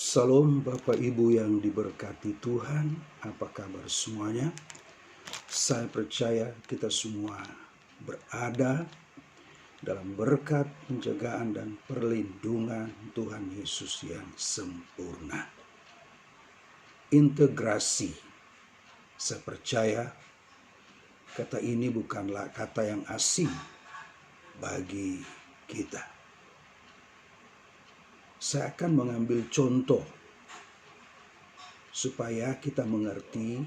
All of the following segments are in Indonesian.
Salam Bapak Ibu yang diberkati Tuhan, apa kabar semuanya? Saya percaya kita semua berada dalam berkat, penjagaan, dan perlindungan Tuhan Yesus yang sempurna. Integrasi. Saya percaya kata ini bukanlah kata yang asing bagi kita. Saya akan mengambil contoh supaya kita mengerti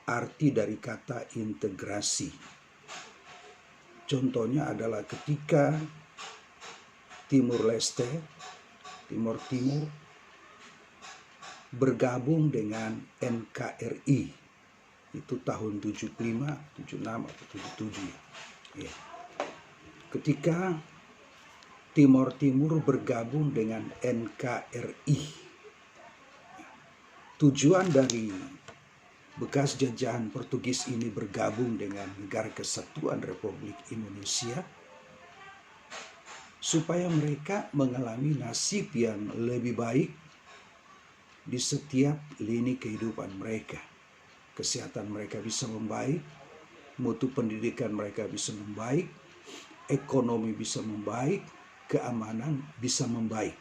arti dari kata integrasi. Contohnya adalah ketika Timur Leste, Timur Timur bergabung dengan NKRI. Itu tahun 75, 76 atau 77. Ya. Ketika Timur Timur bergabung dengan NKRI. Tujuan dari bekas jajahan Portugis ini bergabung dengan Negara Kesatuan Republik Indonesia supaya mereka mengalami nasib yang lebih baik di setiap lini kehidupan mereka. Kesehatan mereka bisa membaik, mutu pendidikan mereka bisa membaik, ekonomi bisa membaik, keamanan bisa membaik.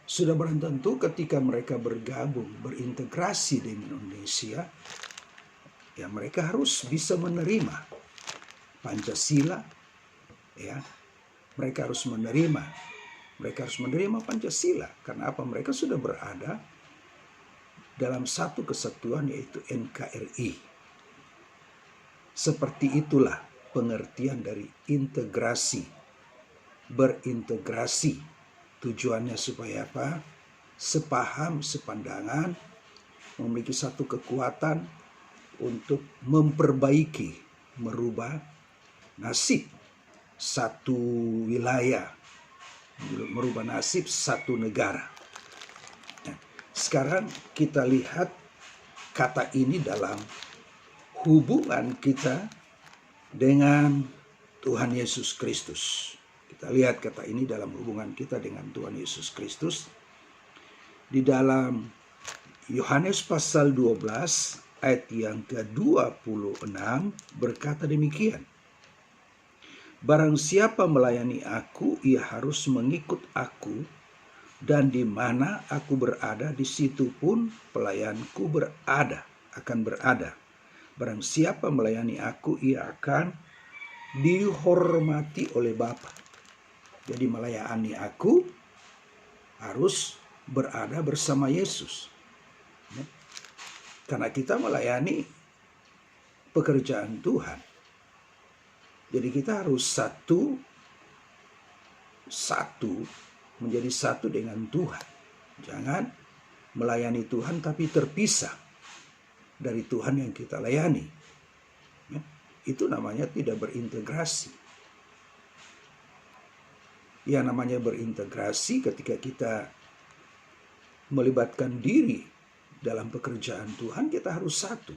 Sudah barang tentu ketika mereka bergabung, berintegrasi dengan Indonesia, ya mereka harus bisa menerima Pancasila, ya. Mereka harus menerima Pancasila. Karena apa? Mereka sudah berada dalam satu kesatuan, yaitu NKRI. Seperti itulah pengertian dari integrasi. Berintegrasi. Tujuannya supaya apa? Sepaham, sepandangan, memiliki satu kekuatan untuk memperbaiki, merubah nasib satu wilayah, merubah nasib satu negara. Nah, sekarang kita lihat kata ini dalam hubungan kita dengan Tuhan Yesus Kristus. Kita lihat kata ini dalam hubungan kita dengan Tuhan Yesus Kristus. Di dalam Yohanes pasal 12 ayat yang ke-26 berkata demikian. Barang siapa melayani aku, ia harus mengikut aku, dan di mana aku berada, di situ pun pelayanku akan berada. Barang siapa melayani aku, ia akan dihormati oleh Bapa. Jadi melayani aku harus berada bersama Yesus. Karena kita melayani pekerjaan Tuhan. Jadi kita harus menjadi satu dengan Tuhan. Jangan melayani Tuhan tapi terpisah dari Tuhan yang kita layani. Ya, itu namanya tidak berintegrasi. Yang namanya berintegrasi ketika kita melibatkan diri dalam pekerjaan Tuhan, kita harus satu.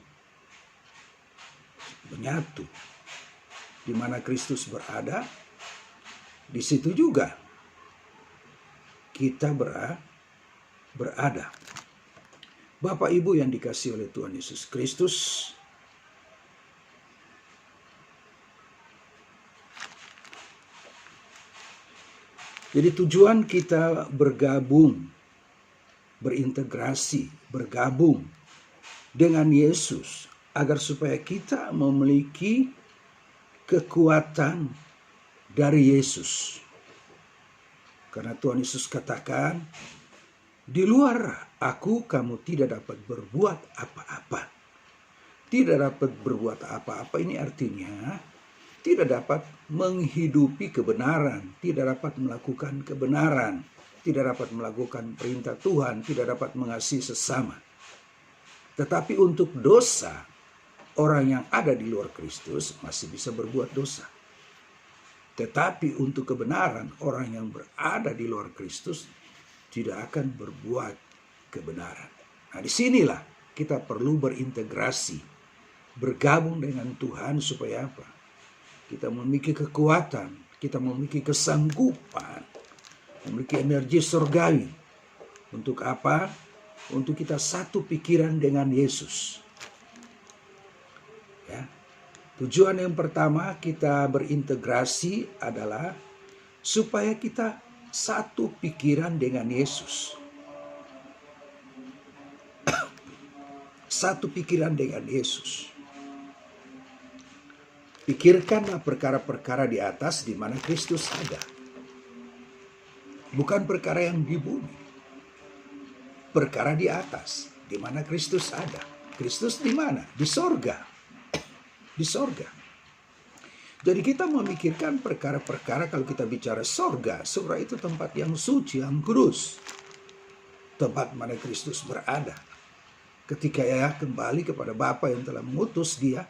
Menyatu. Di mana Kristus berada, di situ juga kita berada. Bapak Ibu yang dikasihi oleh Tuhan Yesus Kristus, jadi tujuan kita bergabung, berintegrasi, bergabung dengan Yesus agar supaya kita memiliki kekuatan dari Yesus. Karena Tuhan Yesus katakan, di luar aku kamu tidak dapat berbuat apa-apa. Tidak dapat berbuat apa-apa ini artinya tidak dapat menghidupi kebenaran, tidak dapat melakukan kebenaran, tidak dapat melakukan perintah Tuhan, tidak dapat mengasihi sesama. Tetapi untuk dosa, orang yang ada di luar Kristus masih bisa berbuat dosa. Tetapi untuk kebenaran, orang yang berada di luar Kristus tidak akan berbuat kebenaran. Nah, disinilah kita perlu berintegrasi, bergabung dengan Tuhan supaya apa? Kita memiliki kekuatan, kita memiliki kesanggupan memiliki energi surgawi. Untuk apa? Untuk kita satu pikiran dengan Yesus. Ya. Tujuan yang pertama kita berintegrasi adalah supaya kita satu pikiran dengan Yesus. Satu pikiran dengan Yesus. Pikirkanlah perkara-perkara di atas di mana Kristus ada. Bukan perkara yang di bumi. Perkara di atas di mana Kristus ada. Kristus di mana? Di sorga. Di sorga. Jadi kita memikirkan perkara-perkara kalau kita bicara sorga. Surga itu tempat yang suci, yang kudus. Tempat mana Kristus berada. Ketika ia kembali kepada Bapa yang telah mengutus dia,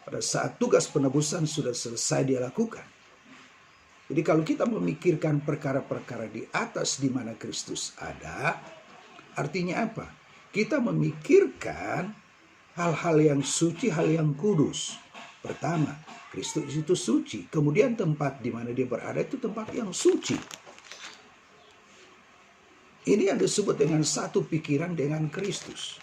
pada saat tugas penebusan sudah selesai dia lakukan. Jadi kalau kita memikirkan perkara-perkara di atas di mana Kristus ada, artinya apa? Kita memikirkan hal-hal yang suci, hal yang kudus. Pertama, Kristus itu suci. Kemudian tempat di mana dia berada itu tempat yang suci. Ini yang disebut dengan satu pikiran dengan Kristus.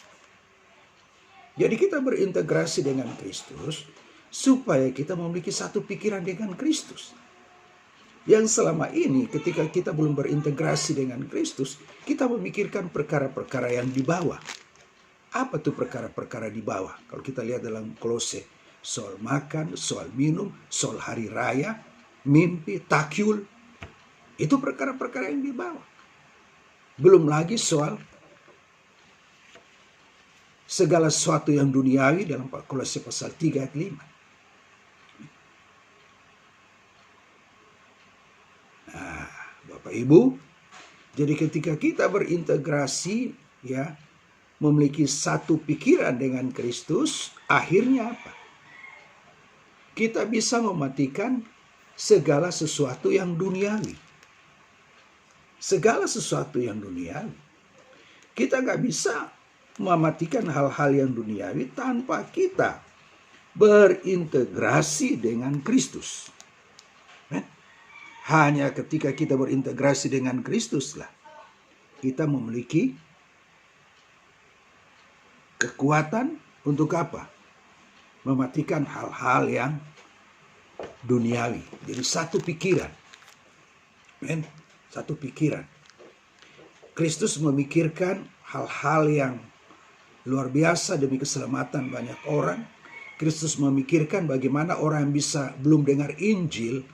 Jadi kita berintegrasi dengan Kristus supaya kita memiliki satu pikiran dengan Kristus. Yang selama ini ketika kita belum berintegrasi dengan Kristus, kita memikirkan perkara-perkara yang di bawah. Apa tuh perkara-perkara di bawah? Kalau kita lihat dalam Kolose, soal makan, soal minum, soal hari raya, mimpi, takyul. Itu perkara-perkara yang di bawah. Belum lagi soal segala sesuatu yang duniawi dalam Kolose pasal 3 ayat 5. Nah, Bapak Ibu, jadi ketika kita berintegrasi, ya, memiliki satu pikiran dengan Kristus, akhirnya apa? Kita bisa mematikan segala sesuatu yang duniawi. Segala sesuatu yang duniawi. Kita nggak bisa mematikan hal-hal yang duniawi tanpa kita berintegrasi dengan Kristus. Hanya ketika kita berintegrasi dengan Kristuslah kita memiliki kekuatan untuk apa? Mematikan hal-hal yang duniawi. Jadi satu pikiran. Satu pikiran. Kristus memikirkan hal-hal yang luar biasa demi keselamatan banyak orang. Kristus memikirkan bagaimana orang yang belum dengar Injil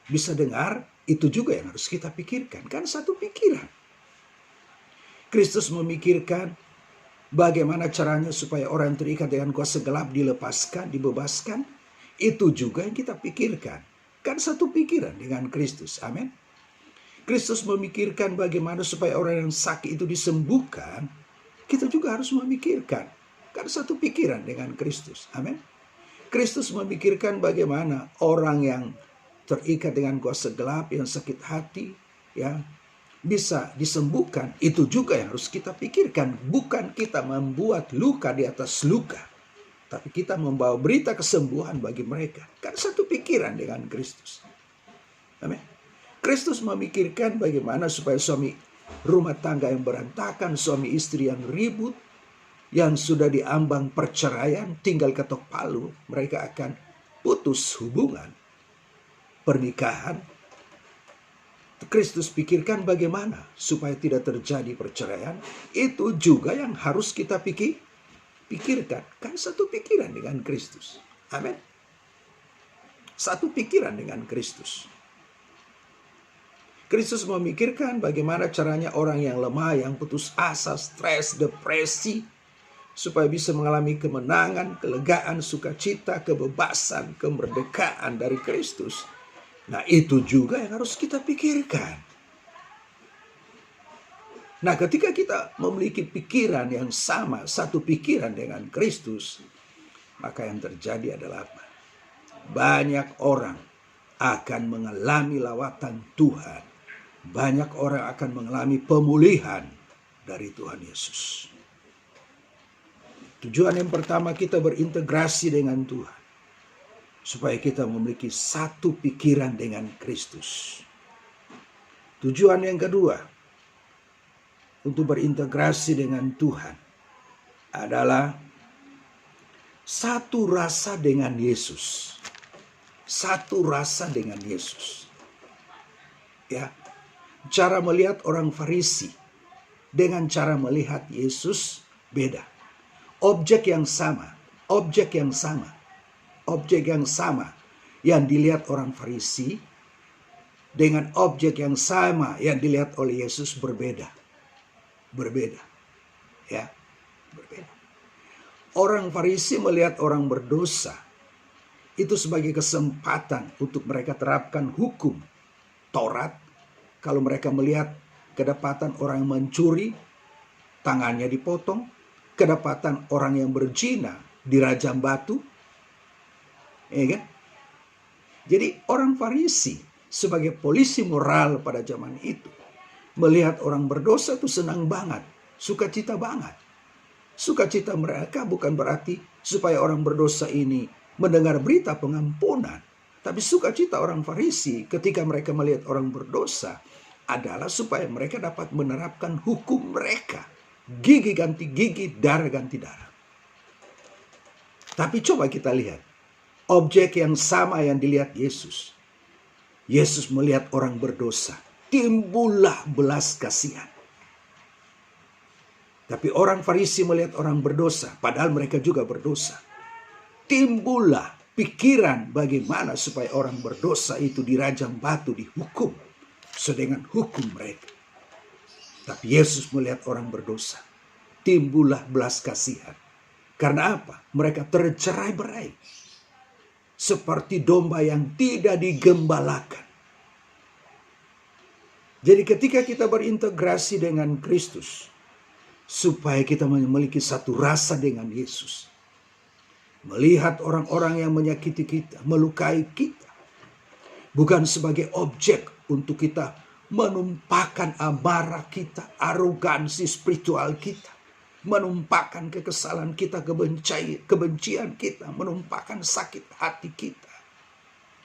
bisa dengar. Itu juga yang harus kita pikirkan. Kan satu pikiran. Kristus memikirkan bagaimana caranya supaya orang yang terikat dengan kuasa gelap dilepaskan, dibebaskan. Itu juga yang kita pikirkan. Kan satu pikiran dengan Kristus. Amin. Kristus memikirkan bagaimana supaya orang yang sakit itu disembuhkan. Kita juga harus memikirkan. Kan satu pikiran dengan Kristus. Amin. Kristus memikirkan bagaimana orang yang terikat dengan kuasa gelap, yang sakit hati, ya, bisa disembuhkan. Itu juga yang harus kita pikirkan. Bukan kita membuat luka di atas luka, tapi kita membawa berita kesembuhan bagi mereka. Kan satu pikiran dengan Kristus. Amin. Kristus memikirkan bagaimana supaya suami rumah tangga yang berantakan, suami istri yang ribut, yang sudah diambang perceraian, tinggal ketok palu, mereka akan putus hubungan pernikahan. Kristus pikirkan bagaimana supaya tidak terjadi perceraian. Itu juga yang harus kita pikirkan. Kan satu pikiran dengan Kristus. Amin. Satu pikiran dengan Kristus. Kristus memikirkan bagaimana caranya orang yang lemah, yang putus asa, stres, depresi, supaya bisa mengalami kemenangan, kelegaan, sukacita, kebebasan, kemerdekaan dari Kristus. Nah, itu juga yang harus kita pikirkan. Nah, ketika kita memiliki pikiran yang sama, satu pikiran dengan Kristus, maka yang terjadi adalah apa? Banyak orang akan mengalami lawatan Tuhan. Banyak orang akan mengalami pemulihan dari Tuhan Yesus. Tujuan yang pertama kita berintegrasi dengan Tuhan. Supaya kita memiliki satu pikiran dengan Kristus. Tujuan yang kedua untuk berintegrasi dengan Tuhan adalah satu rasa dengan Yesus. Satu rasa dengan Yesus. Ya. Cara melihat orang Farisi dengan cara melihat Yesus beda. Objek yang sama yang dilihat orang Farisi dengan objek yang sama yang dilihat oleh Yesus berbeda. Ya, berbeda. Orang Farisi melihat orang berdosa itu sebagai kesempatan untuk mereka terapkan hukum Taurat. Kalau mereka melihat kedapatan orang yang mencuri, tangannya dipotong. Kedapatan orang yang berzina, dirajam batu. Ya kan? Jadi orang Farisi sebagai polisi moral pada zaman itu, melihat orang berdosa itu senang banget, sukacita banget. Sukacita mereka bukan berarti supaya orang berdosa ini mendengar berita pengampunan. Tapi sukacita orang Farisi ketika mereka melihat orang berdosa adalah supaya mereka dapat menerapkan hukum mereka. Gigi ganti gigi, darah ganti darah. Tapi coba kita lihat. Objek yang sama yang dilihat Yesus. Yesus melihat orang berdosa. Timbullah belas kasihan. Tapi orang Farisi melihat orang berdosa. Padahal mereka juga berdosa. Timbullah pikiran bagaimana supaya orang berdosa itu dirajam batu, dihukum sedengan hukum mereka. Tapi Yesus melihat orang berdosa. Timbullah belas kasihan. Karena apa? Mereka tercerai-berai. Seperti domba yang tidak digembalakan. Jadi ketika kita berintegrasi dengan Kristus, supaya kita memiliki satu rasa dengan Yesus. Melihat orang-orang yang menyakiti kita, melukai kita. Bukan sebagai objek untuk kita menumpahkan amarah kita, arogansi spiritual kita. Menumpahkan kekesalan kita, kebencian kita, menumpahkan sakit hati kita.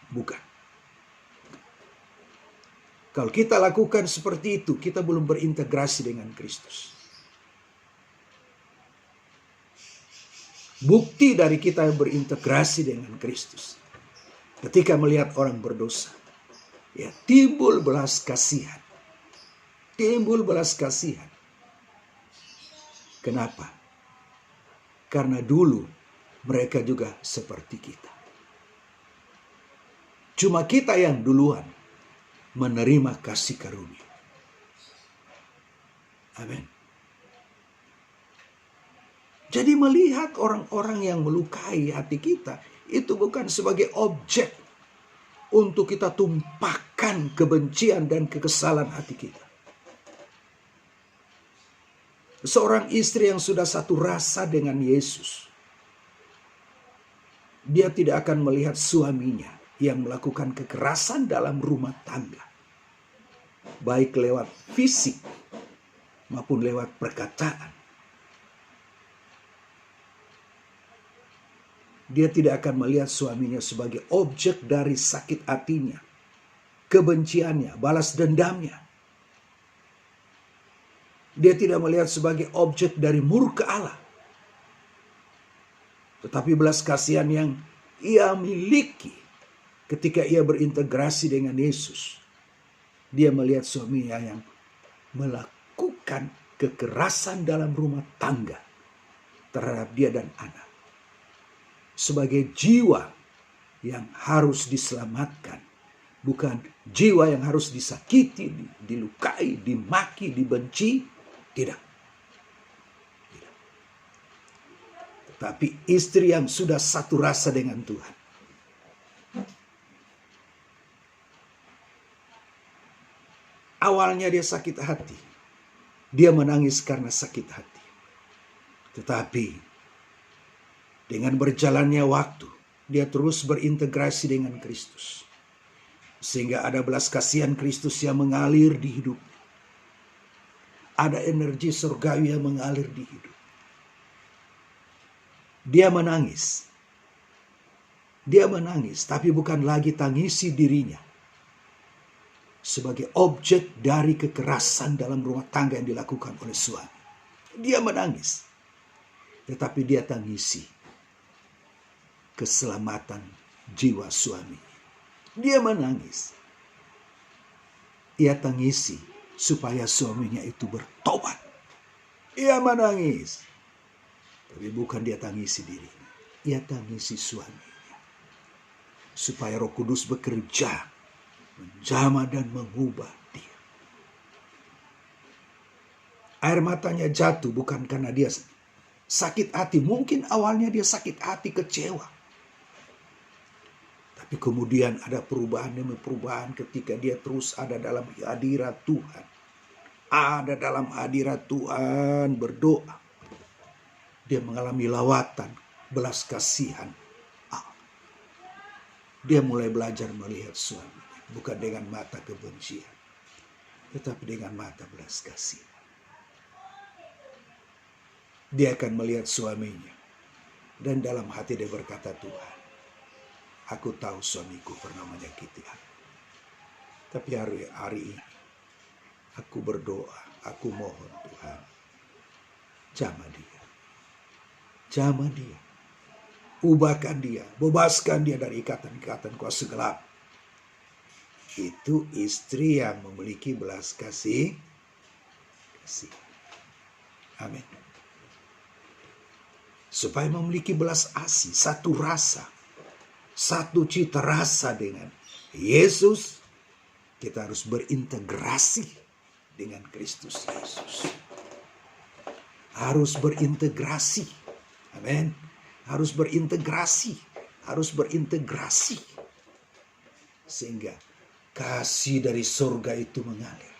Bukan. Kalau kita lakukan seperti itu, kita belum berintegrasi dengan Kristus. Bukti dari kita yang berintegrasi dengan Kristus. Ketika melihat orang berdosa, ya timbul belas kasihan. Timbul belas kasihan. Kenapa? Karena dulu mereka juga seperti kita. Cuma kita yang duluan menerima kasih karunia. Amin. Jadi melihat orang-orang yang melukai hati kita, itu bukan sebagai objek untuk kita tumpahkan kebencian dan kekesalan hati kita. Seorang istri yang sudah satu rasa dengan Yesus, dia tidak akan melihat suaminya yang melakukan kekerasan dalam rumah tangga. Baik lewat fisik maupun lewat perkataan. Dia tidak akan melihat suaminya sebagai objek dari sakit hatinya, kebenciannya, balas dendamnya. Dia tidak melihat sebagai objek dari murka Allah. Tetapi belas kasihan yang ia miliki ketika ia berintegrasi dengan Yesus. Dia melihat suaminya yang melakukan kekerasan dalam rumah tangga terhadap dia dan anak. Sebagai jiwa yang harus diselamatkan. Bukan jiwa yang harus disakiti, dilukai, dimaki, dibenci. Tidak. Tapi istri yang sudah satu rasa dengan Tuhan. Awalnya dia sakit hati. Dia menangis karena sakit hati. Tetapi dengan berjalannya waktu, dia terus berintegrasi dengan Kristus. Sehingga ada belas kasihan Kristus yang mengalir di hidupnya. Ada energi surgawi yang mengalir di hidup. Dia menangis. Dia menangis, tapi bukan lagi tangisi dirinya. sebagai objek dari kekerasan dalam rumah tangga yang dilakukan oleh suami. Dia menangis, tetapi dia tangisi keselamatan jiwa suami. Dia menangis. Ia tangisi supaya suaminya itu bertobat. Ia menangis. Tapi bukan dia tangisi dirinya. Ia tangisi suaminya. Supaya Roh Kudus bekerja menjamah dan mengubah dia. Air matanya jatuh bukan karena dia sakit hati. Mungkin awalnya dia sakit hati, kecewa. Tapi kemudian ada perubahan demi perubahan ketika dia terus ada dalam hadirat Tuhan. Ada dalam hadirat Tuhan, berdoa. Dia mengalami lawatan, belas kasihan. Dia mulai belajar melihat suami. Bukan dengan mata kebencian, tetapi dengan mata belas kasihan. Dia akan melihat suaminya. Dan dalam hati dia berkata, Tuhan, aku tahu suamiku pernah menyakiti aku. Tapi hari ini, aku berdoa, aku mohon Tuhan, jamah dia. Jamah dia. Ubahkan dia, bebaskan dia dari ikatan-ikatan kuasa gelap. Itu istri yang memiliki belas kasih. Amin. Supaya memiliki belas kasih, satu rasa, satu cita rasa dengan Yesus, kita harus berintegrasi dengan Kristus Yesus. Harus berintegrasi. Amin. Harus berintegrasi. Harus berintegrasi. Sehingga kasih dari surga itu mengalir.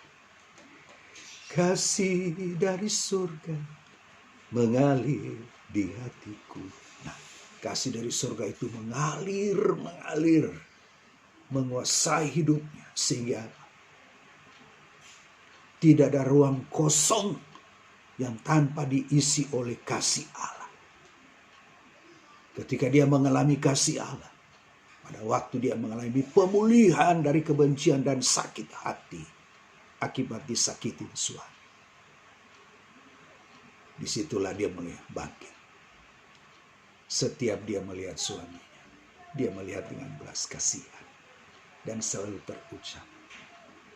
Kasih dari surga mengalir di hatiku. Nah, kasih dari surga itu mengalir, menguasai hidupnya. Sehingga tidak ada ruang kosong yang tanpa diisi oleh kasih Allah. Ketika dia mengalami kasih Allah, pada waktu dia mengalami pemulihan dari kebencian dan sakit hati akibat disakitin suami. Disitulah dia mulai bangkit. Setiap dia melihat suaminya, dia melihat dengan belas kasihan. Dan selalu terucap,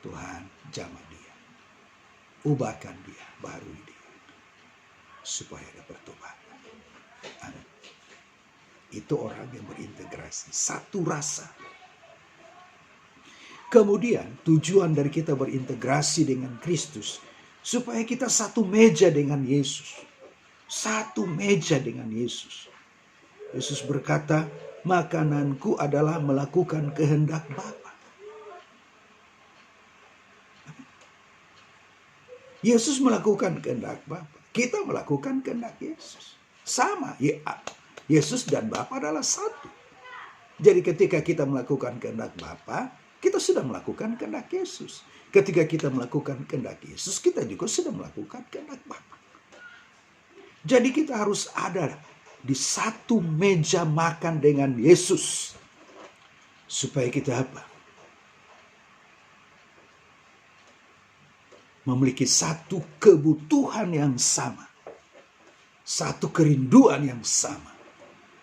Tuhan jamah dia. Ubahkan dia, barui dia. Supaya ada pertobatan. Amin. Itu orang yang berintegrasi. Satu rasa. Kemudian tujuan dari kita berintegrasi dengan Kristus. Supaya kita satu meja dengan Yesus. Satu meja dengan Yesus. Yesus berkata, makananku adalah melakukan kehendak Bapa. Yesus melakukan kehendak Bapa. Kita melakukan kehendak Yesus. Sama. Yesus dan Bapa adalah satu. Jadi ketika kita melakukan kehendak Bapa, kita sudah melakukan kehendak Yesus. Ketika kita melakukan kehendak Yesus, kita juga sudah melakukan kehendak Bapa. Jadi kita harus ada di satu meja makan dengan Yesus. Supaya kita apa? Memiliki satu kebutuhan yang sama. Satu kerinduan yang sama.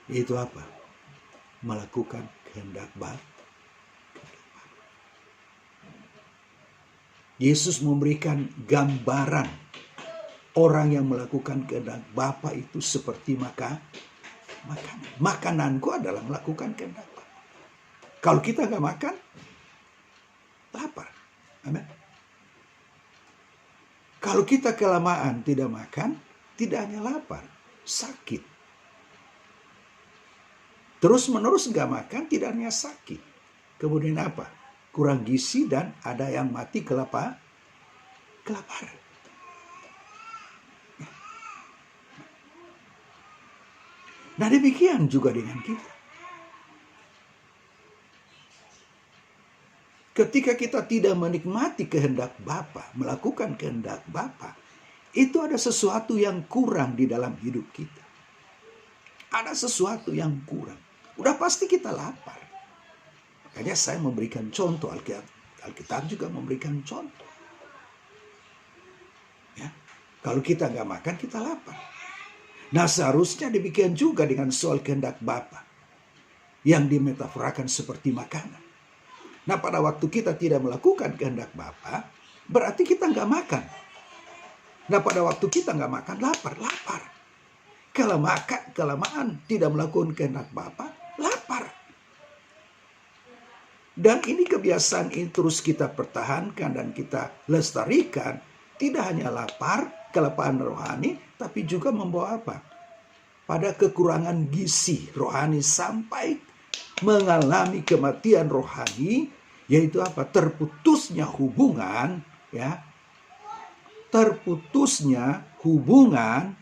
Yaitu apa? Melakukan kehendak Bapa. Yesus memberikan gambaran orang yang melakukan kehendak Bapa itu seperti makanan. Makananku adalah melakukan kehendak Bapa. Kalau kita nggak makan, lapar. Amin. Kalau kita kelamaan tidak makan, tidak hanya lapar, sakit. Terus menerus nggak makan, tidak hanya sakit. Kemudian apa? Kurang gizi dan ada yang mati kelaparan. Nah demikian juga dengan kita. Ketika kita tidak menikmati kehendak Bapa, melakukan kehendak Bapa, itu ada sesuatu yang kurang di dalam hidup kita. Ada sesuatu yang kurang. Udah pasti kita lapar. Makanya saya memberikan contoh Alkitab juga memberikan contoh. Ya, kalau kita nggak makan, kita lapar. Nah, seharusnya demikian juga dengan soal kehendak Bapa yang dimetaforakan seperti makanan. Nah, pada waktu kita tidak melakukan kehendak Bapa, berarti kita nggak makan. Nah, pada waktu kita nggak makan, lapar. Kelamaan tidak melakukan kehendak Bapa, lapar. Dan ini kebiasaan ini terus kita pertahankan dan kita lestarikan. Tidak hanya lapar, kelapaan rohani, tapi juga membawa apa? Pada kekurangan gizi rohani sampai mengalami kematian rohani, yaitu apa? Terputusnya hubungan, ya. Terputusnya hubungan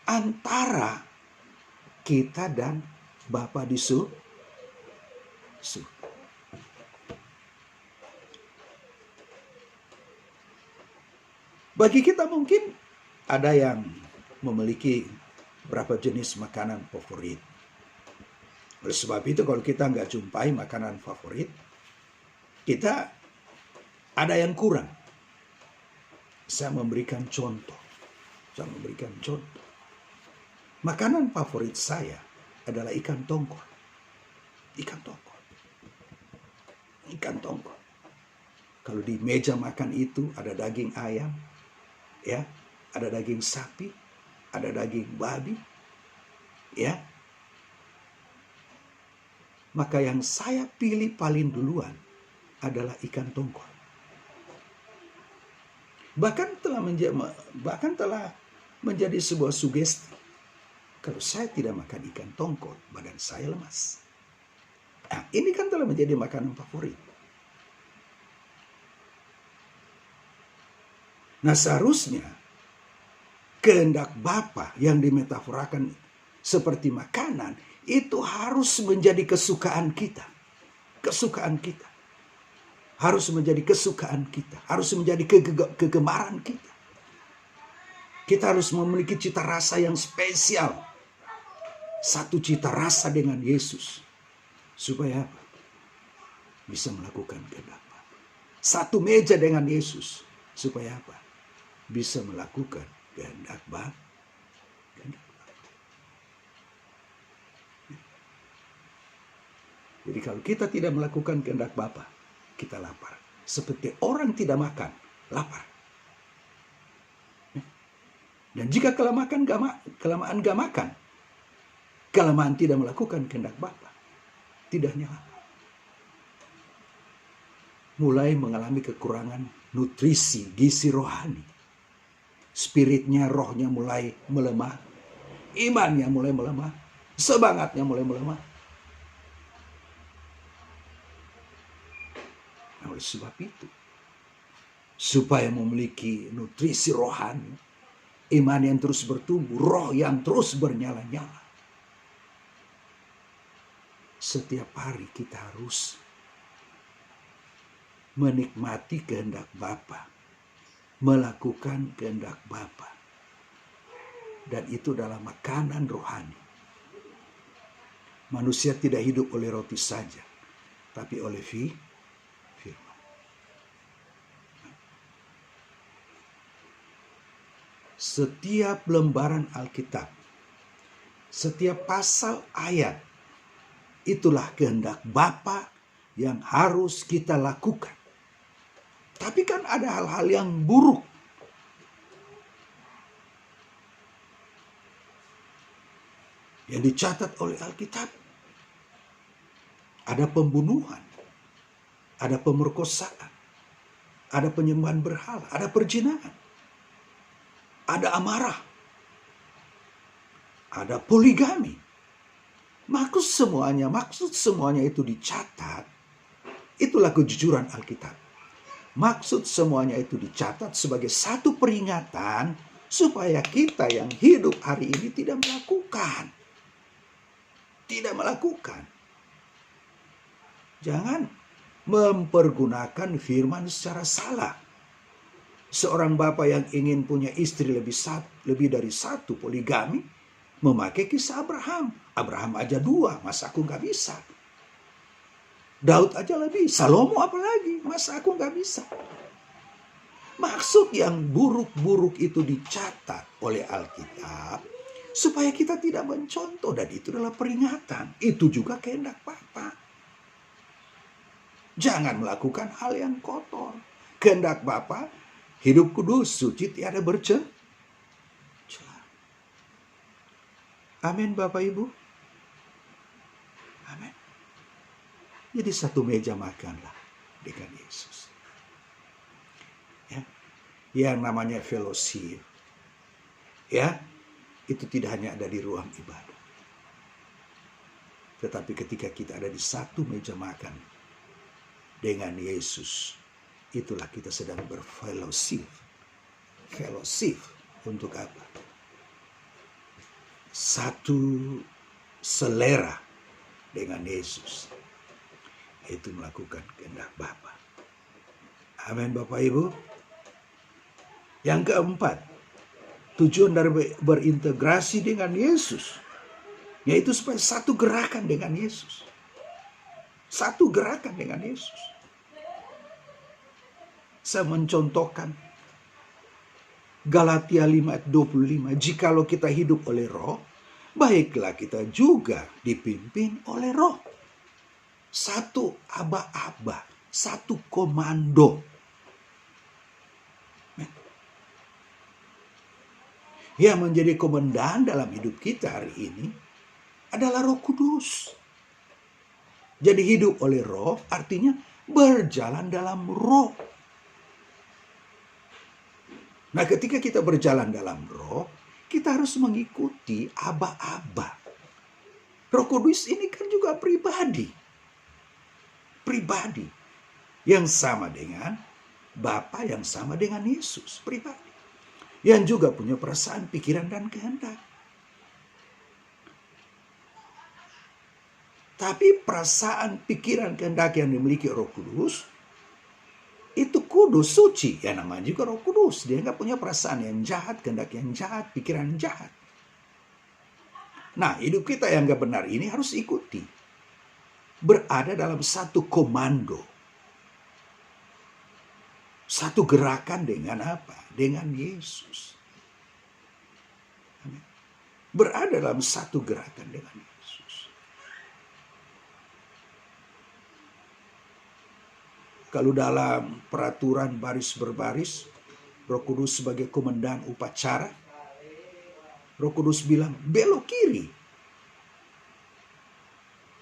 antara kita dan Bapa di surga. Bagi kita mungkin ada yang memiliki berapa jenis makanan favorit. Oleh sebab itu kalau kita nggak jumpai makanan favorit, kita ada yang kurang. Saya memberikan contoh. Makanan favorit saya adalah ikan tongkol. Ikan tongkol. Kalau di meja makan itu ada daging ayam, ya, ada daging sapi, ada daging babi, ya. Maka yang saya pilih paling duluan adalah ikan tongkol. Bahkan telah menjadi sebuah sugesti. Kalau saya tidak makan ikan tongkol, badan saya lemas. Nah, ini kan telah menjadi makanan favorit. Nah, seharusnya kehendak Bapa yang dimetaforakan seperti makanan itu harus menjadi kesukaan kita. Harus menjadi kesukaan kita. Harus menjadi kegemaran kita. Kita harus memiliki cita rasa yang spesial. Satu cita rasa dengan Yesus. Supaya apa? Bisa melakukan kehendak Bapa. Satu meja dengan Yesus. Supaya apa? Bisa melakukan kehendak Bapa. Jadi kalau kita tidak melakukan kehendak Bapa, kita lapar. Seperti orang tidak makan, lapar. Dan jika kelamaan gak makan, kelamaan tidak melakukan kehendak Bapa, tidak hanya lapar, mulai mengalami kekurangan nutrisi, gizi rohani. Spiritnya, rohnya mulai melemah. Imannya mulai melemah. Semangatnya mulai melemah. Nah, oleh sebab itu, supaya memiliki nutrisi rohani, iman yang terus bertumbuh, roh yang terus bernyala-nyala, setiap hari kita harus menikmati kehendak Bapa, melakukan kehendak Bapa. Dan itu adalah makanan rohani. Manusia tidak hidup oleh roti saja, tapi oleh firman. Setiap lembaran Alkitab, setiap pasal ayat, itulah kehendak Bapa yang harus kita lakukan. Tapi kan ada hal-hal yang buruk. Yang dicatat oleh Alkitab. Ada pembunuhan. Ada pemerkosaan. Ada penyembahan berhala. Ada perzinahan. Ada amarah. Ada poligami. Maksud semuanya itu dicatat. Itulah kejujuran Alkitab. Maksud semuanya itu dicatat sebagai satu peringatan supaya kita yang hidup hari ini tidak melakukan. Jangan mempergunakan firman secara salah. Seorang bapak yang ingin punya istri lebih dari satu, poligami, memakai kisah Abraham. Abraham aja 2, masa aku gak bisa? Daud aja lebih, Salomo apalagi, masa aku nggak bisa? Maksud yang buruk-buruk itu dicatat oleh Alkitab supaya kita tidak mencontoh, dan itu adalah peringatan. Itu juga kehendak Bapa. Jangan melakukan hal yang kotor. Kehendak Bapa hidup kudus, suci, tiada bercela. Amin Bapak Ibu. Amin. Jadi satu meja makanlah dengan Yesus. Ya. Yang namanya fellowship. Ya, itu tidak hanya ada di ruang ibadah. Tetapi ketika kita ada di satu meja makan dengan Yesus, itulah kita sedang berfellowship. Fellowship untuk apa? Satu selera dengan Yesus. Itu melakukan kehendak Bapa. Amin Bapak Ibu. Yang keempat, tujuan dari berintegrasi dengan Yesus, yaitu supaya satu gerakan dengan Yesus. Satu gerakan dengan Yesus. Saya mencontohkan Galatia 5 ayat 25. Jikalau kita hidup oleh Roh, baiklah kita juga dipimpin oleh Roh. Satu aba-aba, satu komando. Yang menjadi komandan dalam hidup kita hari ini adalah Roh Kudus. Jadi hidup oleh Roh artinya berjalan dalam Roh. Nah, ketika kita berjalan dalam Roh, kita harus mengikuti aba-aba. Roh Kudus ini kan juga pribadi. Pribadi yang sama dengan Bapa, yang sama dengan Yesus, pribadi. Yang juga punya perasaan, pikiran, dan kehendak. Tapi perasaan, pikiran, kehendak yang dimiliki Roh Kudus itu kudus, suci. Ya namanya juga Roh Kudus. Dia nggak punya perasaan yang jahat, kehendak yang jahat, pikiran jahat. Nah, hidup kita yang nggak benar ini harus ikuti. Berada dalam satu komando. Satu gerakan dengan apa? Dengan Yesus. Berada dalam satu gerakan dengan Yesus. Kalau dalam peraturan baris berbaris, Roh Kudus sebagai komandan upacara, Roh Kudus bilang belok kiri.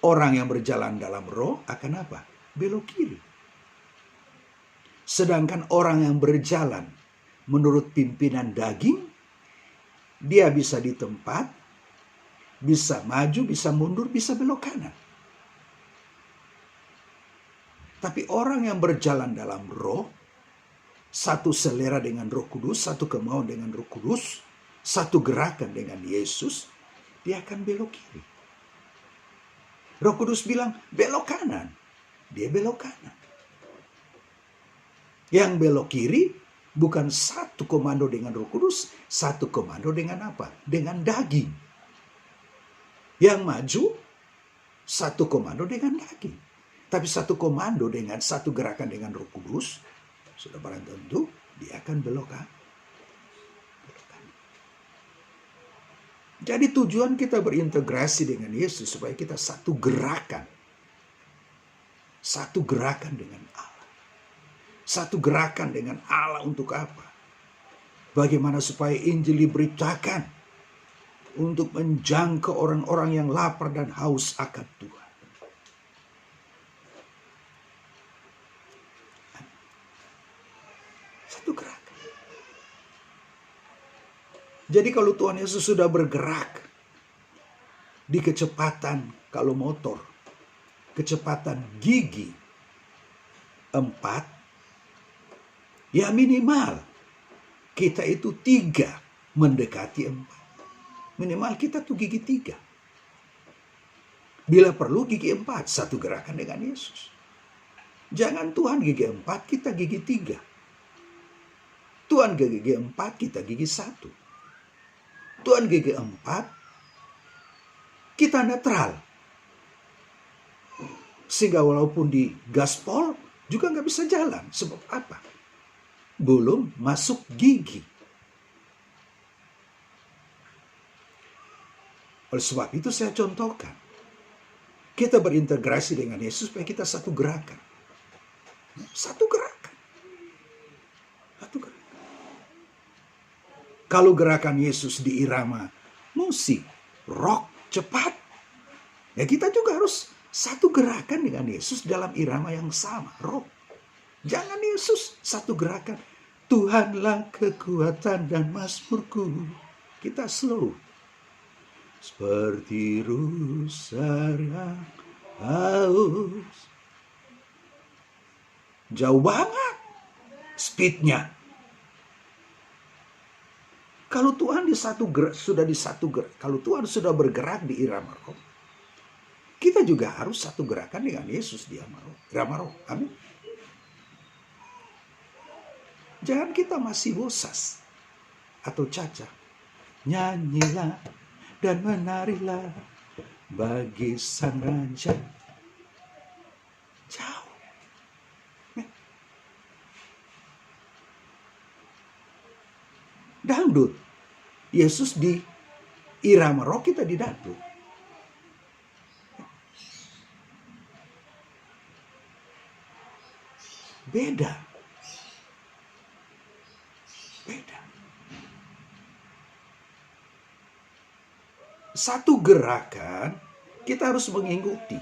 Orang yang berjalan dalam Roh akan apa? Belok kiri. Sedangkan orang yang berjalan menurut pimpinan daging, dia bisa di tempat, bisa maju, bisa mundur, bisa belok kanan. Tapi orang yang berjalan dalam Roh, satu selera dengan Roh Kudus, satu kemauan dengan Roh Kudus, satu gerakan dengan Yesus, dia akan belok kiri. Roh Kudus bilang belok kanan, dia belok kanan. Yang belok kiri bukan satu komando dengan Roh Kudus, satu komando dengan apa? Dengan daging. Yang maju satu komando dengan daging. Tapi satu komando dengan satu gerakan dengan Roh Kudus, sudah barang tentu dia akan belok kanan. Jadi tujuan kita berintegrasi dengan Yesus supaya kita satu gerakan. Satu gerakan dengan Allah. Satu gerakan dengan Allah untuk apa? Bagaimana supaya Injil diberitakan untuk menjangkau orang-orang yang lapar dan haus akan Tuhan. Satu gerakan. Jadi kalau Tuhan Yesus sudah bergerak di kecepatan, kalau motor, kecepatan gigi 4, ya minimal kita itu 3 mendekati 4. Minimal kita tuh gigi 3. Bila perlu gigi 4, satu gerakan dengan Yesus. Jangan Tuhan gigi 4, kita gigi 3. Tuhan gigi 4, kita gigi 1. Tuhan gigi 4, kita netral. Sehingga walaupun di gaspol juga nggak bisa jalan. Sebab apa? Belum masuk gigi. Oleh sebab itu saya contohkan. Kita berintegrasi dengan Yesus supaya kita satu gerakan. Satu gerakan. Satu gerakan. Kalau gerakan Yesus diirama musik, rock, cepat, ya kita juga harus satu gerakan dengan Yesus dalam irama yang sama, rock. Jangan Yesus satu gerakan. Tuhanlah kekuatan dan mazmurku. Kita slow. Seperti rusa yang haus. Jauh banget speednya. Kalau Tuhan kalau Tuhan sudah bergerak di irama roh, kita juga harus satu gerakan dengan Yesus di irama roh. Amin. Jangan kita masih bosas atau cacat. Nyanyilah dan menarilah bagi Sang Raja. Jauh. Dangdut. Yesus di irama roh, kita di dangdut. Beda. Satu gerakan kita harus mengikuti.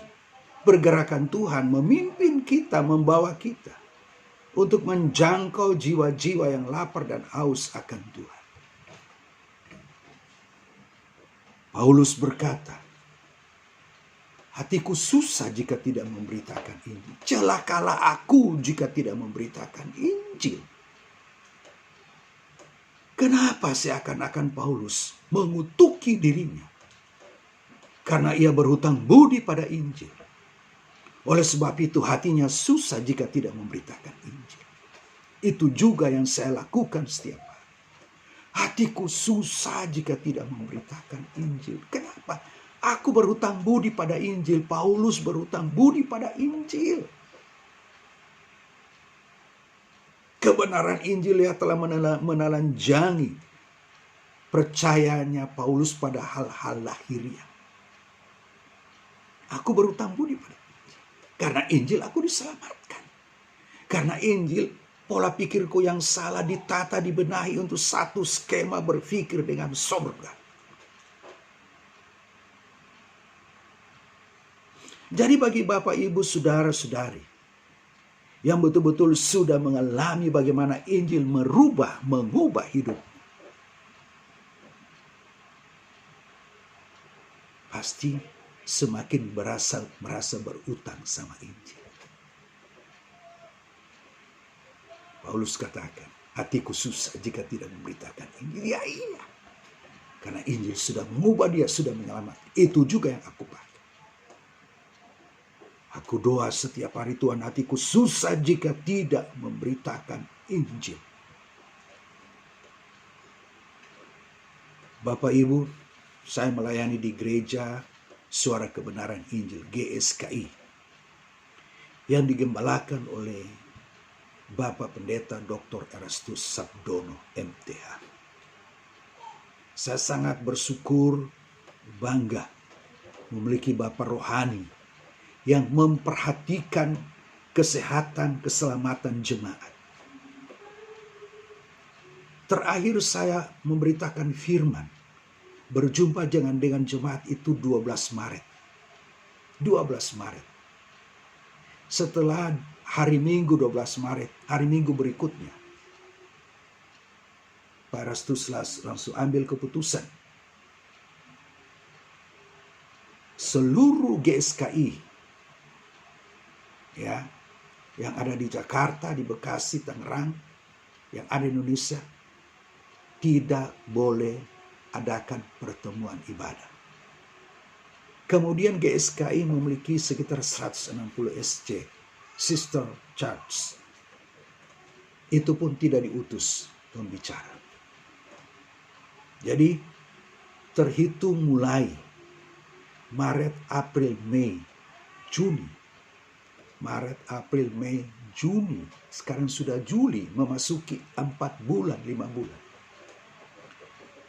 Pergerakan Tuhan memimpin kita, membawa kita untuk menjangkau jiwa-jiwa yang lapar dan haus akan Tuhan. Paulus berkata, hatiku susah jika tidak memberitakan Injil. Celakalah aku jika tidak memberitakan Injil. Kenapa seakan-akan Paulus mengutuki dirinya? Karena ia berhutang budi pada Injil. Oleh sebab itu hatinya susah jika tidak memberitakan Injil. Itu juga yang saya lakukan setiap hari. Hatiku susah jika tidak memberitakan Injil. Kenapa? Aku berhutang budi pada Injil. Paulus berhutang budi pada Injil. Kebenaran Injil yang telah menelanjangi percayanya Paulus pada hal-hal lahiriah. Aku berhutang budi pada Injil. Karena Injil aku diselamatkan. Karena Injil, pola pikirku yang salah ditata, dibenahi untuk satu skema berpikir dengan surga. Jadi bagi Bapak, Ibu, Saudara-saudari yang betul-betul sudah mengalami bagaimana Injil mengubah hidup, pasti semakin merasa berutang sama Injil. Paulus katakan, hatiku susah jika tidak memberitakan Injil. Ya iya. Karena Injil sudah mengubah dia, sudah menyelamatkan. Itu juga yang aku pakai. Aku doa setiap hari, Tuhan, hatiku susah jika tidak memberitakan Injil. Bapak Ibu, saya melayani di gereja Suara Kebenaran Injil, GSKI, yang digembalakan oleh Bapak Pendeta Dr. Erastus Sabdono, MTH. Saya sangat bersyukur, bangga memiliki Bapak rohani yang memperhatikan kesehatan, keselamatan jemaat. Terakhir saya memberitakan firman, berjumpa dengan jemaat itu 12 Maret. 12 Maret. Setelah hari Minggu 12 Maret, hari Minggu berikutnya, Pak Erastus langsung ambil keputusan. Seluruh GSKI ya, yang ada di Jakarta, di Bekasi, Tangerang, yang ada di Indonesia, tidak boleh adakan pertemuan ibadah. Kemudian GSKI memiliki sekitar 160 SC, Sister Church. Itu pun tidak diutus pembicara. Jadi terhitung mulai Maret, April, Mei, Juni, Maret, April, Mei, Juni. Sekarang sudah Juli, memasuki 4 bulan, 5 bulan.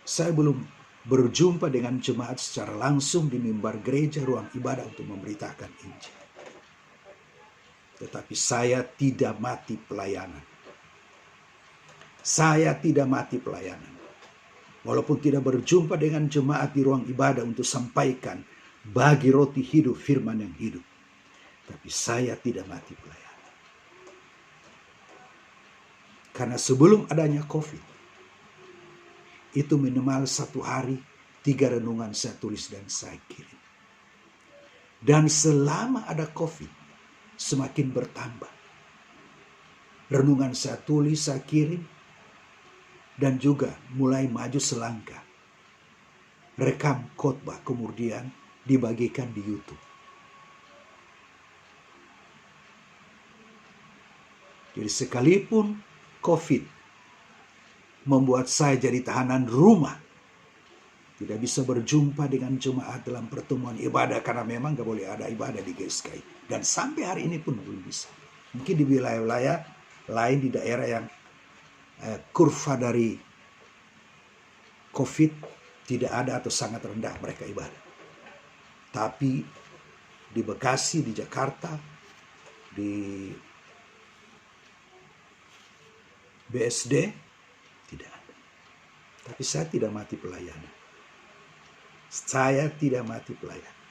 Saya belum berjumpa dengan jemaat secara langsung di mimbar gereja, ruang ibadah untuk memberitakan Injil. Tetapi saya tidak mati pelayanan. Saya tidak mati pelayanan. Walaupun tidak berjumpa dengan jemaat di ruang ibadah untuk sampaikan bagi roti hidup, firman yang hidup. Tapi saya tidak mati pelayanan. Karena sebelum adanya COVID, itu minimal 1 hari 3 renungan saya tulis dan saya kirim. Dan selama ada COVID, semakin bertambah. Renungan saya tulis, saya kirim, dan juga mulai maju selangkah. Rekam khotbah kemudian dibagikan di YouTube. Jadi sekalipun COVID membuat saya jadi tahanan rumah, tidak bisa berjumpa dengan jemaat dalam pertemuan ibadah karena memang gak boleh ada ibadah di GSKI. Dan sampai hari ini pun belum bisa. Mungkin di wilayah-wilayah lain di daerah yang kurva dari COVID tidak ada atau sangat rendah mereka ibadah. Tapi di Bekasi, di Jakarta, di BSD tidak ada. Tapi saya tidak mati pelayanan. Saya tidak mati pelayanan.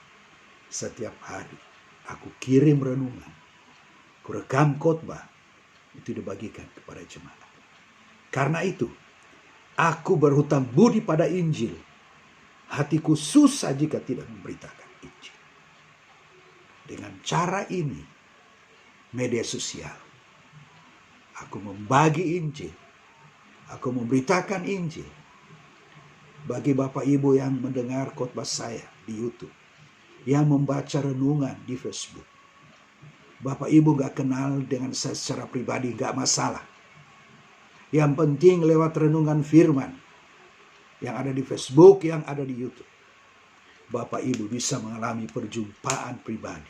Setiap hari aku kirim renungan, aku rekam khotbah, itu dibagikan kepada jemaat. Karena itu, aku berhutang budi pada Injil. Hatiku susah jika tidak memberitakan Injil. Dengan cara ini, media sosial, aku membagi Injil. Aku memberitakan Injil. Bagi Bapak Ibu yang mendengar khotbah saya di YouTube, yang membaca renungan di Facebook, Bapak Ibu gak kenal dengan saya secara pribadi, gak masalah. Yang penting lewat renungan firman yang ada di Facebook, yang ada di YouTube, Bapak Ibu bisa mengalami perjumpaan pribadi,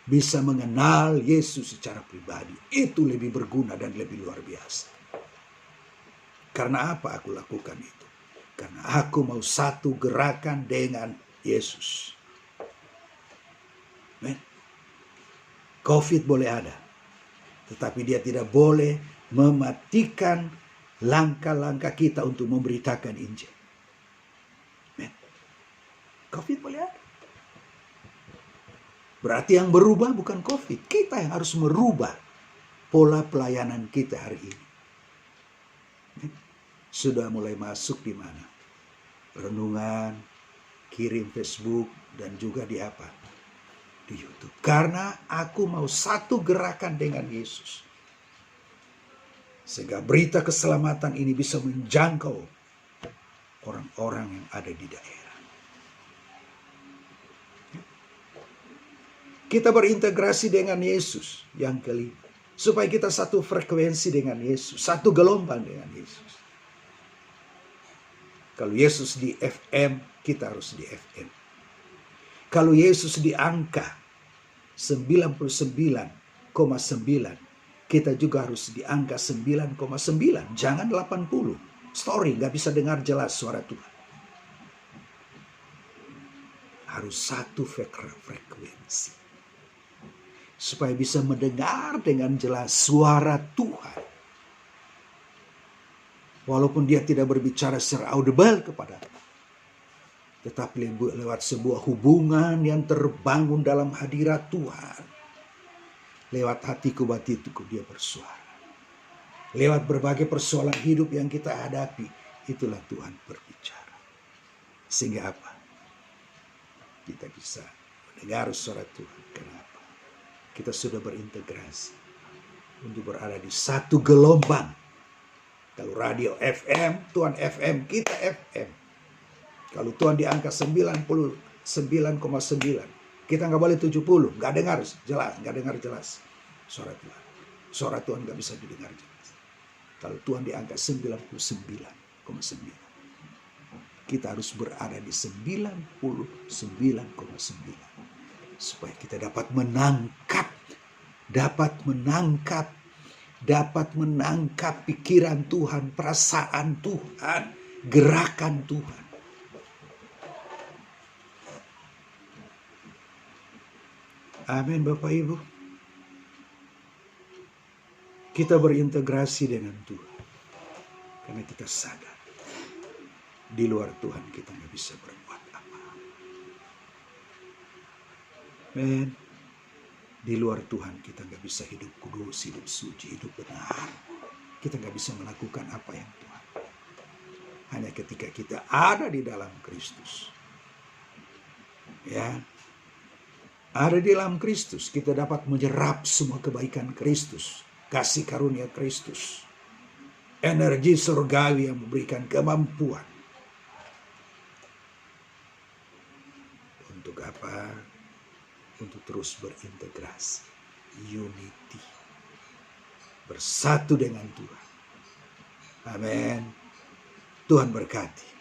bisa mengenal Yesus secara pribadi. Itu lebih berguna dan lebih luar biasa. Karena apa aku lakukan itu? Karena aku mau satu gerakan dengan Yesus. COVID boleh ada, tetapi dia tidak boleh mematikan langkah-langkah kita untuk memberitakan Injil. COVID boleh ada. Berarti yang berubah bukan COVID. Kita yang harus merubah pola pelayanan kita hari ini. Sudah mulai masuk di mana? Renungan, kirim Facebook, dan juga di apa? Di YouTube. Karena aku mau satu gerakan dengan Yesus. Sehingga berita keselamatan ini bisa menjangkau orang-orang yang ada di daerah. Kita berintegrasi dengan Yesus yang kelima. Supaya kita satu frekuensi dengan Yesus. Satu gelombang dengan Yesus. Kalau Yesus di FM, kita harus di FM. Kalau Yesus di angka 99,9, kita juga harus di angka 9,9. Jangan 80. Story, gak bisa dengar jelas suara Tuhan. Harus satu frekuensi. Supaya bisa mendengar dengan jelas suara Tuhan. Walaupun dia tidak berbicara secara audible kepada kita, tetapi lewat sebuah hubungan yang terbangun dalam hadirat Tuhan. Lewat hatiku batinku dia bersuara. Lewat berbagai persoalan hidup yang kita hadapi, itulah Tuhan berbicara. Sehingga apa? Kita bisa mendengar suara Tuhan. Kenapa? Kita sudah berintegrasi untuk berada di satu gelombang. Kalau radio FM, Tuhan FM, kita FM. Kalau Tuhan di angka 99,9, kita nggak boleh 70, nggak dengar jelas suara Tuhan. Suara Tuhan nggak bisa didengar jelas. Kalau Tuhan di angka 99,9, kita harus berada di 99,9 supaya kita dapat menangkap dapat menangkap pikiran Tuhan, perasaan Tuhan, gerakan Tuhan. Amin, Bapak Ibu. Kita berintegrasi dengan Tuhan karena kita sadar di luar Tuhan kita nggak bisa berbuat apa. Men, di luar Tuhan kita nggak bisa hidup kudus, hidup suci, hidup benar. Kita nggak bisa melakukan apa yang Tuhan. Hanya ketika kita ada di dalam Kristus, ya, ada di dalam Kristus, kita dapat menyerap semua kebaikan Kristus, kasih karunia Kristus, energi surgawi yang memberikan kemampuan. Untuk apa? Untuk terus berintegrasi, unity, bersatu dengan Tuhan. Amin. Tuhan berkati.